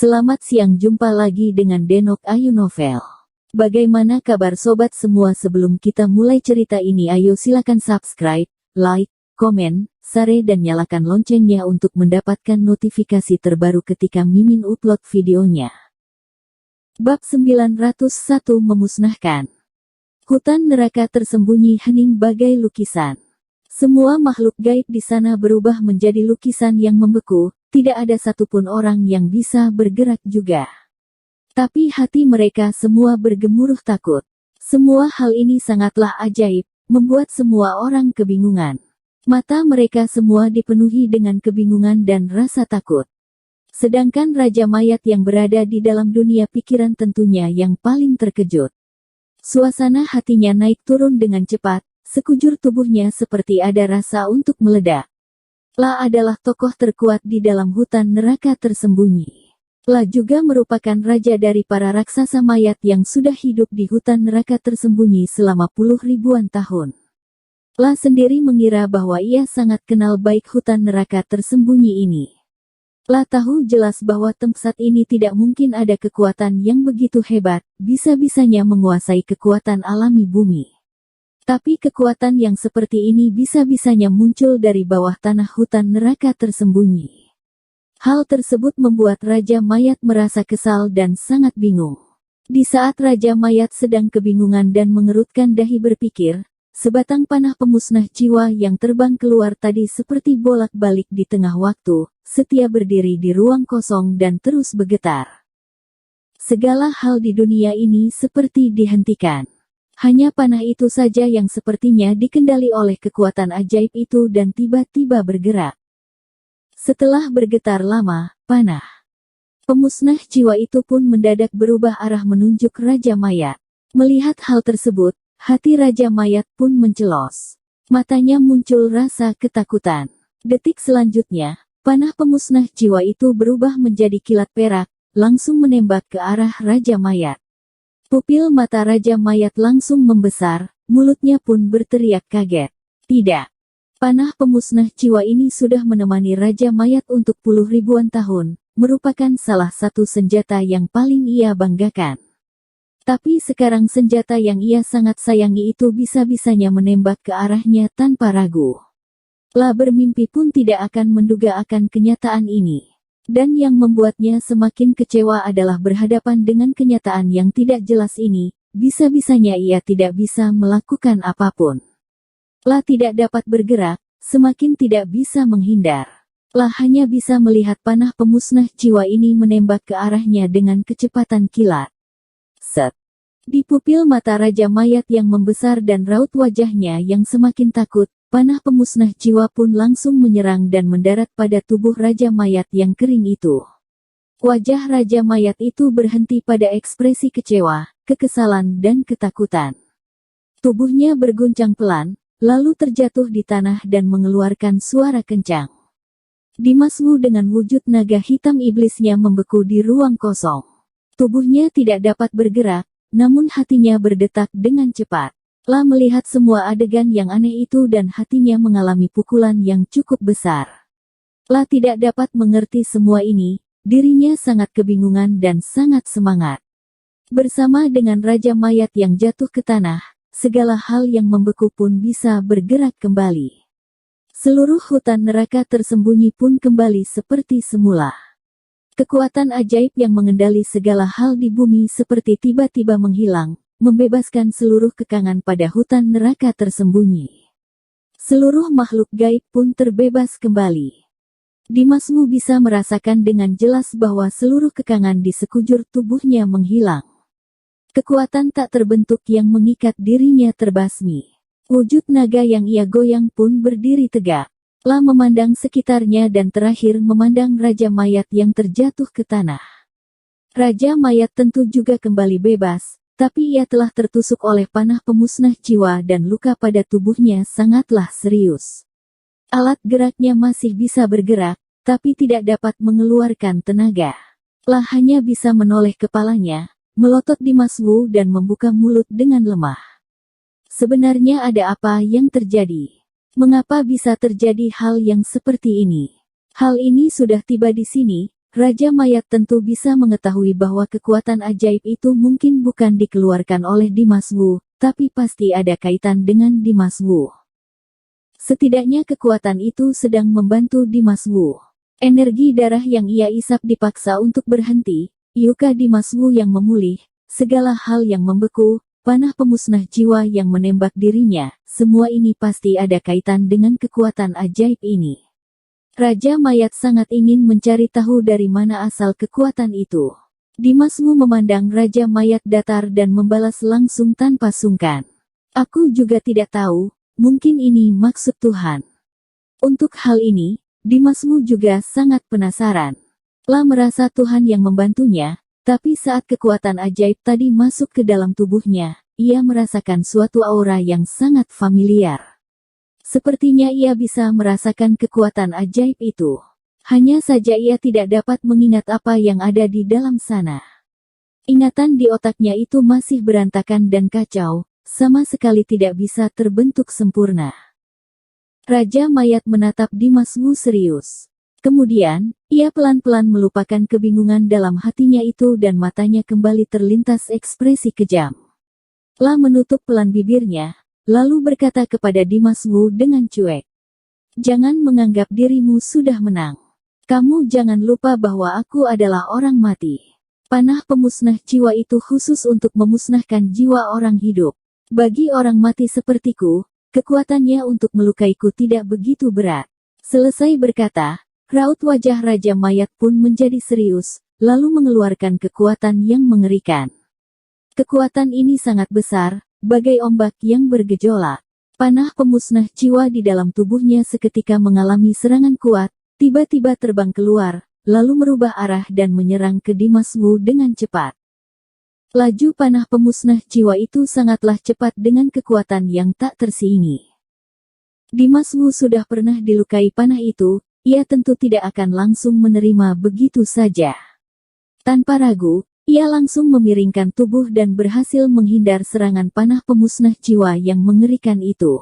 Selamat siang, jumpa lagi dengan Denok Ayu Novel. Bagaimana kabar sobat semua? Sebelum kita mulai cerita ini, ayo silakan subscribe, like, komen, share dan nyalakan loncengnya untuk mendapatkan notifikasi terbaru ketika Mimin upload videonya. Bab 901 memusnahkan. Hutan neraka tersembunyi hening bagai lukisan. Semua makhluk gaib di sana berubah menjadi lukisan yang membeku. Tidak ada satupun orang yang bisa bergerak juga. Tapi hati mereka semua bergemuruh takut. Semua hal ini sangatlah ajaib, membuat semua orang kebingungan. Mata mereka semua dipenuhi dengan kebingungan dan rasa takut. Sedangkan Raja Mayat yang berada di dalam dunia pikiran tentunya yang paling terkejut. Suasana hatinya naik turun dengan cepat, sekujur tubuhnya seperti ada rasa untuk meledak. La adalah tokoh terkuat di dalam hutan neraka tersembunyi. La juga merupakan raja dari para raksasa mayat yang sudah hidup di hutan neraka tersembunyi selama puluh ribuan tahun. La sendiri mengira bahwa ia sangat kenal baik hutan neraka tersembunyi ini. La tahu jelas bahwa tempat ini tidak mungkin ada kekuatan yang begitu hebat, bisa-bisanya menguasai kekuatan alami bumi. Tapi kekuatan yang seperti ini bisa-bisanya muncul dari bawah tanah hutan neraka tersembunyi. Hal tersebut membuat Raja Mayat merasa kesal dan sangat bingung. Di saat Raja Mayat sedang kebingungan dan mengerutkan dahi berpikir, sebatang panah pemusnah jiwa yang terbang keluar tadi seperti bolak-balik di tengah waktu, setia berdiri di ruang kosong dan terus bergetar. Segala hal di dunia ini seperti dihentikan. Hanya panah itu saja yang sepertinya dikendali oleh kekuatan ajaib itu dan tiba-tiba bergerak. Setelah bergetar lama, panah pemusnah jiwa itu pun mendadak berubah arah menunjuk Raja Mayat. Melihat hal tersebut, hati Raja Mayat pun mencelos. Matanya muncul rasa ketakutan. Detik selanjutnya, panah pemusnah jiwa itu berubah menjadi kilat perak, langsung menembak ke arah Raja Mayat. Pupil mata Raja Mayat langsung membesar, mulutnya pun berteriak kaget. Tidak. Panah pemusnah jiwa ini sudah menemani Raja Mayat untuk puluh ribuan tahun, merupakan salah satu senjata yang paling ia banggakan. Tapi sekarang senjata yang ia sangat sayangi itu bisa-bisanya menembak ke arahnya tanpa ragu. La bermimpi pun tidak akan menduga akan kenyataan ini. Dan yang membuatnya semakin kecewa adalah berhadapan dengan kenyataan yang tidak jelas ini, bisa-bisanya ia tidak bisa melakukan apapun. La tidak dapat bergerak, semakin tidak bisa menghindar. La hanya bisa melihat panah pemusnah jiwa ini menembak ke arahnya dengan kecepatan kilat. Set. Di pupil mata Raja Mayat yang membesar dan raut wajahnya yang semakin takut, panah pemusnah jiwa pun langsung menyerang dan mendarat pada tubuh Raja Mayat yang kering itu. Wajah Raja Mayat itu berhenti pada ekspresi kecewa, kekesalan dan ketakutan. Tubuhnya berguncang pelan, lalu terjatuh di tanah dan mengeluarkan suara kencang. Dimas Wu dengan wujud naga hitam iblisnya membeku di ruang kosong. Tubuhnya tidak dapat bergerak, namun hatinya berdetak dengan cepat. La melihat semua adegan yang aneh itu dan hatinya mengalami pukulan yang cukup besar. La tidak dapat mengerti semua ini, dirinya sangat kebingungan dan sangat semangat. Bersama dengan Raja Mayat yang jatuh ke tanah, segala hal yang membeku pun bisa bergerak kembali. Seluruh hutan neraka tersembunyi pun kembali seperti semula. Kekuatan ajaib yang mengendali segala hal di bumi seperti tiba-tiba menghilang, membebaskan seluruh kekangan pada hutan neraka tersembunyi. Seluruh makhluk gaib pun terbebas kembali. Dimas Wu bisa merasakan dengan jelas bahwa seluruh kekangan di sekujur tubuhnya menghilang. Kekuatan tak terbentuk yang mengikat dirinya terbasmi. Wujud naga yang ia goyang pun berdiri tegak. La memandang sekitarnya dan terakhir memandang Raja Mayat yang terjatuh ke tanah. Raja Mayat tentu juga kembali bebas, tapi ia telah tertusuk oleh panah pemusnah jiwa dan luka pada tubuhnya sangatlah serius. Alat geraknya masih bisa bergerak, tapi tidak dapat mengeluarkan tenaga. La hanya bisa menoleh kepalanya, melotot Dimas Wu dan membuka mulut dengan lemah. Sebenarnya ada apa yang terjadi? Mengapa bisa terjadi hal yang seperti ini? Hal ini sudah tiba di sini, Raja Mayat tentu bisa mengetahui bahwa kekuatan ajaib itu mungkin bukan dikeluarkan oleh Dimas Wu, tapi pasti ada kaitan dengan Dimas Wu. Setidaknya kekuatan itu sedang membantu Dimas Wu. Energi darah yang ia isap dipaksa untuk berhenti, yuka Dimas Wu yang memulih, segala hal yang membeku, panah pemusnah jiwa yang menembak dirinya, semua ini pasti ada kaitan dengan kekuatan ajaib ini. Raja Mayat sangat ingin mencari tahu dari mana asal kekuatan itu. Dimas Wu memandang Raja Mayat datar dan membalas langsung tanpa sungkan. Aku juga tidak tahu, mungkin ini maksud Tuhan. Untuk hal ini, Dimas Wu juga sangat penasaran. La merasa Tuhan yang membantunya, tapi saat kekuatan ajaib tadi masuk ke dalam tubuhnya, ia merasakan suatu aura yang sangat familiar. Sepertinya ia bisa merasakan kekuatan ajaib itu. Hanya saja ia tidak dapat mengingat apa yang ada di dalam sana. Ingatan di otaknya itu masih berantakan dan kacau, sama sekali tidak bisa terbentuk sempurna. Raja Mayat menatap Dimas Wu serius. Kemudian, ia pelan-pelan melupakan kebingungan dalam hatinya itu dan matanya kembali terlintas ekspresi kejam. La menutup pelan bibirnya, lalu berkata kepada Dimas Wu dengan cuek. Jangan menganggap dirimu sudah menang. Kamu jangan lupa bahwa aku adalah orang mati. Panah pemusnah jiwa itu khusus untuk memusnahkan jiwa orang hidup. Bagi orang mati sepertiku, kekuatannya untuk melukaiku tidak begitu berat. Selesai berkata, raut wajah Raja Mayat pun menjadi serius, lalu mengeluarkan kekuatan yang mengerikan. Kekuatan ini sangat besar, bagai ombak yang bergejolak. Panah pemusnah jiwa di dalam tubuhnya seketika mengalami serangan kuat, tiba-tiba terbang keluar, lalu merubah arah dan menyerang ke Dimas Wu dengan cepat. Laju panah pemusnah jiwa itu sangatlah cepat dengan kekuatan yang tak tersingi. Dimas Wu sudah pernah dilukai panah itu, ia tentu tidak akan langsung menerima begitu saja. Tanpa ragu, ia langsung memiringkan tubuh dan berhasil menghindar serangan panah pemusnah jiwa yang mengerikan itu.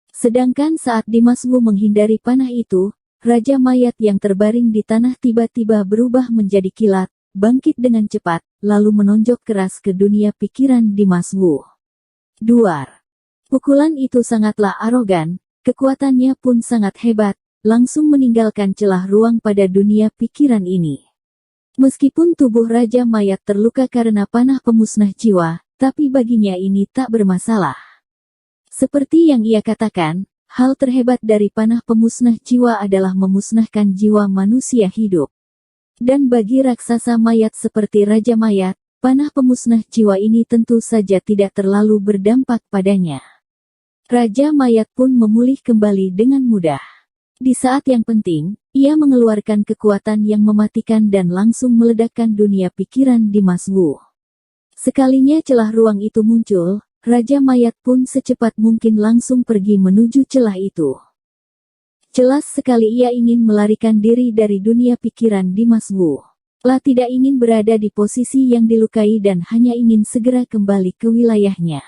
Sedangkan saat Dimas Wu menghindari panah itu, Raja Mayat yang terbaring di tanah tiba-tiba berubah menjadi kilat, bangkit dengan cepat, lalu menonjok keras ke dunia pikiran Dimas Wu. Duar. Pukulan itu sangatlah arogan, kekuatannya pun sangat hebat, langsung meninggalkan celah ruang pada dunia pikiran ini. Meskipun tubuh Raja Mayat terluka karena panah pemusnah jiwa, tapi baginya ini tak bermasalah. Seperti yang ia katakan, hal terhebat dari panah pemusnah jiwa adalah memusnahkan jiwa manusia hidup. Dan bagi raksasa mayat seperti Raja Mayat, panah pemusnah jiwa ini tentu saja tidak terlalu berdampak padanya. Raja Mayat pun memulih kembali dengan mudah. Di saat yang penting, ia mengeluarkan kekuatan yang mematikan dan langsung meledakkan dunia pikiran Dimas Wu. Sekalinya celah ruang itu muncul, Raja Mayat pun secepat mungkin langsung pergi menuju celah itu. Jelas sekali ia ingin melarikan diri dari dunia pikiran Dimas Wu. La tidak ingin berada di posisi yang dilukai dan hanya ingin segera kembali ke wilayahnya.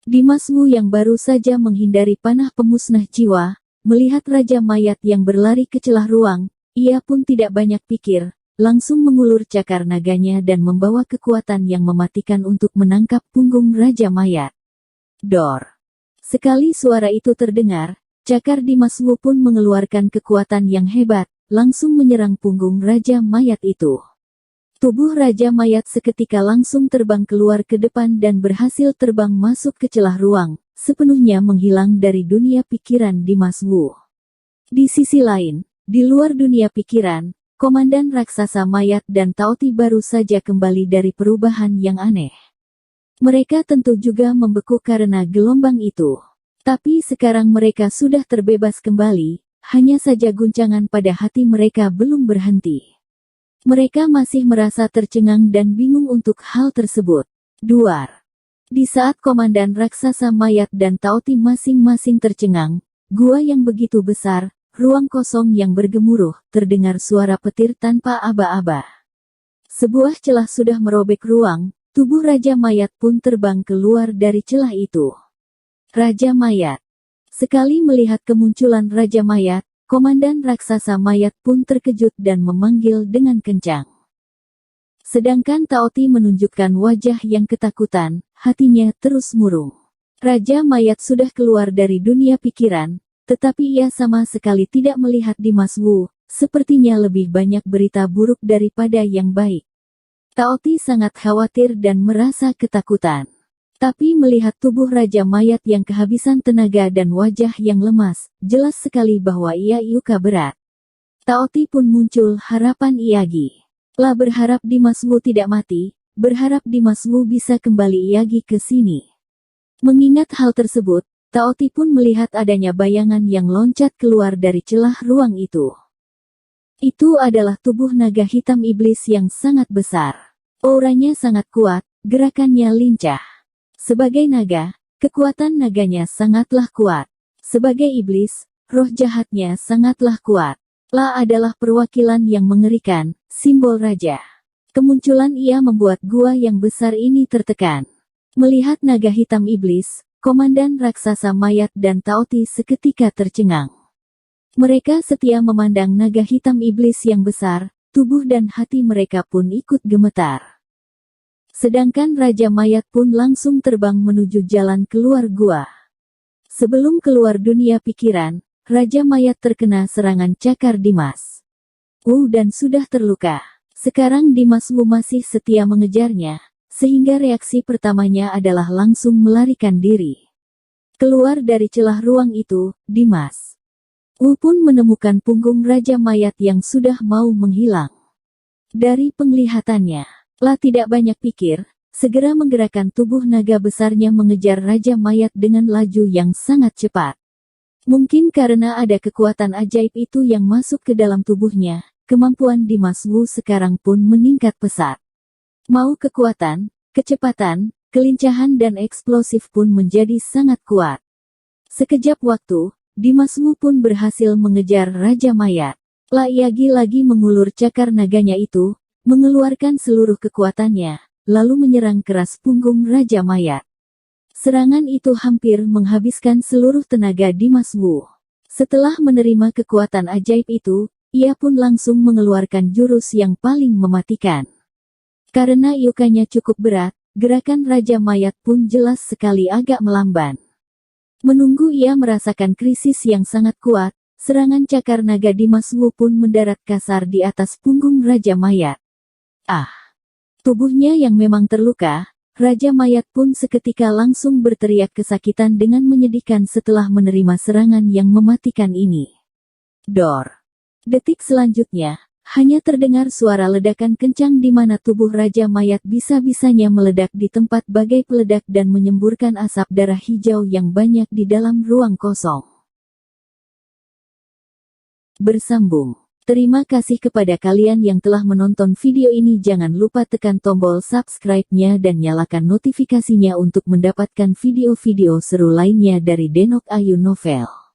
Dimas Wu yang baru saja menghindari panah pemusnah jiwa, melihat Raja Mayat yang berlari ke celah ruang, ia pun tidak banyak pikir, langsung mengulur cakar naganya dan membawa kekuatan yang mematikan untuk menangkap punggung Raja Mayat. Dor. Sekali suara itu terdengar, cakar Dimas Wu pun mengeluarkan kekuatan yang hebat, langsung menyerang punggung Raja Mayat itu. Tubuh Raja Mayat seketika langsung terbang keluar ke depan dan berhasil terbang masuk ke celah ruang, sepenuhnya menghilang dari dunia pikiran Dimas Wu. Di sisi lain, di luar dunia pikiran, Komandan Raksasa Mayat dan Taoti baru saja kembali dari perubahan yang aneh. Mereka tentu juga membeku karena gelombang itu. Tapi sekarang mereka sudah terbebas kembali, hanya saja guncangan pada hati mereka belum berhenti. Mereka masih merasa tercengang dan bingung untuk hal tersebut. Duar. Di saat Komandan Raksasa Mayat dan Taoti masing-masing tercengang, gua yang begitu besar, ruang kosong yang bergemuruh, terdengar suara petir tanpa aba-aba. Sebuah celah sudah merobek ruang, tubuh Raja Mayat pun terbang keluar dari celah itu. Raja Mayat. Sekali melihat kemunculan Raja Mayat, Komandan raksasa mayat pun terkejut dan memanggil dengan kencang. Sedangkan Taoti menunjukkan wajah yang ketakutan, hatinya terus murung. Raja mayat sudah keluar dari dunia pikiran, tetapi ia sama sekali tidak melihat Dimas Wu, sepertinya lebih banyak berita buruk daripada yang baik. Taoti sangat khawatir dan merasa ketakutan. Tapi melihat tubuh Raja Mayat yang kehabisan tenaga dan wajah yang lemas, jelas sekali bahwa ia luka berat. Taoti pun muncul harapan Iyagi. Lah berharap Dimas Wu tidak mati, berharap Dimas Wu bisa kembali Iyagi ke sini. Mengingat hal tersebut, Taoti pun melihat adanya bayangan yang loncat keluar dari celah ruang itu. Itu adalah tubuh naga hitam iblis yang sangat besar. Auranya sangat kuat, gerakannya lincah. Sebagai naga, kekuatan naganya sangatlah kuat. Sebagai iblis, roh jahatnya sangatlah kuat. La adalah perwakilan yang mengerikan, simbol raja. Kemunculan ia membuat gua yang besar ini tertekan. Melihat naga hitam iblis, komandan raksasa mayat dan Taoti seketika tercengang. Mereka setia memandang naga hitam iblis yang besar, tubuh dan hati mereka pun ikut gemetar. Sedangkan Raja Mayat pun langsung terbang menuju jalan keluar gua. Sebelum keluar dunia pikiran, Raja Mayat terkena serangan cakar Dimas Wu dan sudah terluka. Sekarang Dimas Wu masih setia mengejarnya, sehingga reaksi pertamanya adalah langsung melarikan diri. Keluar dari celah ruang itu, Dimas Wu pun menemukan punggung Raja Mayat yang sudah mau menghilang. Dari penglihatannya, La tidak banyak pikir, segera menggerakkan tubuh naga besarnya mengejar Raja Mayat dengan laju yang sangat cepat. Mungkin karena ada kekuatan ajaib itu yang masuk ke dalam tubuhnya, kemampuan Dimas Wu sekarang pun meningkat pesat. Mau kekuatan, kecepatan, kelincahan dan eksplosif pun menjadi sangat kuat. Sekejap waktu, Dimas Wu pun berhasil mengejar Raja Mayat. La Iyagi lagi mengulur cakar naganya itu, mengeluarkan seluruh kekuatannya, lalu menyerang keras punggung Raja Mayat. Serangan itu hampir menghabiskan seluruh tenaga Dimas Wu. Setelah menerima kekuatan ajaib itu, ia pun langsung mengeluarkan jurus yang paling mematikan. Karena lukanya cukup berat, gerakan Raja Mayat pun jelas sekali agak melamban. Menunggu ia merasakan krisis yang sangat kuat, serangan cakar naga Dimas Wu pun mendarat kasar di atas punggung Raja Mayat. Tubuhnya yang memang terluka, Raja Mayat pun seketika langsung berteriak kesakitan dengan menyedihkan setelah menerima serangan yang mematikan ini. Dor. Detik selanjutnya, hanya terdengar suara ledakan kencang di mana tubuh Raja Mayat bisa-bisanya meledak di tempat bagai peledak dan menyemburkan asap darah hijau yang banyak di dalam ruang kosong. Bersambung. Terima kasih kepada kalian yang telah menonton video ini. Jangan lupa tekan tombol subscribe-nya dan nyalakan notifikasinya untuk mendapatkan video-video seru lainnya dari Denok Ayu Novel.